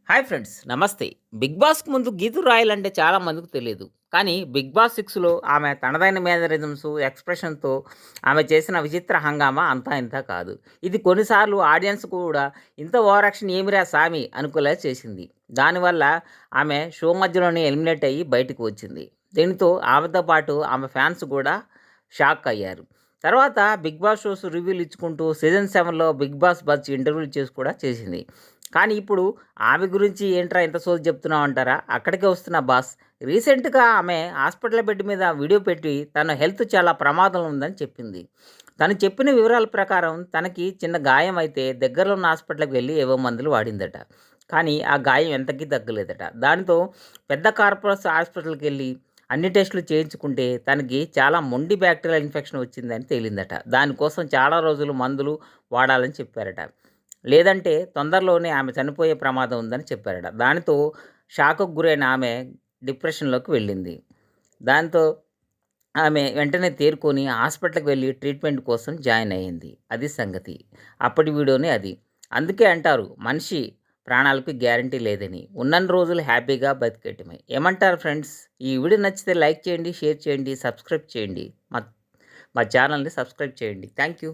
Hi friends, నమస్తే. 'Big బాస్'కి ముందు Geethu royal అంటే చాలా మందికి తెలియదు. కానీ 'బిగ్ బాస్ 6లో ఆమె తనదైన మేనరిజమ్స్, ఎక్స్‌ప్రెషన్‌తో ఆమె చేసిన విచిత్ర హంగామా అంతా ఇంతా కాదు. ఇది కొన్నిసార్లు ఆడియన్స్ కూడా ఇంత ఓవర్ యాక్షన్ ఏమిరా సామి అనుకునేలా చేసింది. దానివల్ల ఆమె షో మధ్యలోనే ఎలిమినేట్ అయ్యి బయటకు వచ్చింది. దీనితో ఆమెతో పాటు ఆమె ఫ్యాన్స్ కూడా షాక్ అయ్యారు. తర్వాత 'బిగ్ బాస్' షోస్ రివ్యూలు ఇచ్చుకుంటూ సీజన్ 7లో 'బిగ్ బాస్' బజ్ ఇంటర్వ్యూలు చేసి కూడా చేసింది. కానీ ఇప్పుడు ఆమె గురించి ఏంట్రా ఇంత సోది చెప్తున్నావు అంటారా? అక్కడికే వస్తున్న బాస్. రీసెంట్‌గా ఆమె హాస్పిటల్ బెడ్ మీద వీడియో పెట్టి తన హెల్త్ చాలా ప్రమాదంలో ఉందని చెప్పింది. తను చెప్పిన వివరాల ప్రకారం తనకి చిన్న గాయం అయితే దగ్గరలో ఉన్న హాస్పిటల్‌కి వెళ్లి ఏవో మందులు వాడిందట. కానీ ఆ గాయం ఎంతకీ తగ్గలేదట. దానితో పెద్ద కార్పొరేట్ హాస్పిటల్‌కెళ్ళి అన్ని టెస్టులు చేయించుకుంటే తనకి చాలా మొండి బ్యాక్టీరియల్ ఇన్ఫెక్షన్ వచ్చిందని తేలిందట. దానికోసం చాలా రోజులు మందులు వాడాలని చెప్పారట. లేదంటే తొందరలోనే ఆమె చనిపోయే ప్రమాదం ఉందని చెప్పారట. దానితో షాక్‌కు గురైన ఆమె డిప్రెషన్‌లోకి వెళ్ళింది. దాంతో ఆమె వెంటనే తేరుకొని హాస్పిటల్‌కి వెళ్లి ట్రీట్మెంట్ కోసం జాయిన్ అయ్యింది. అది సంగతి. అప్పటి వీడియోనే అది. అందుకే అంటారు మనిషి ప్రాణాలకు గ్యారంటీ లేదని. ఉన్నన్ని రోజులు హ్యాపీగా బతికేయటమే. ఏమంటారు ఫ్రెండ్స్? ఈ వీడియో నచ్చితే లైక్ చేయండి, షేర్ చేయండి, సబ్స్క్రైబ్ చేయండి. మా మా ఛానల్‌ని సబ్స్క్రైబ్ చేయండి. Thank you.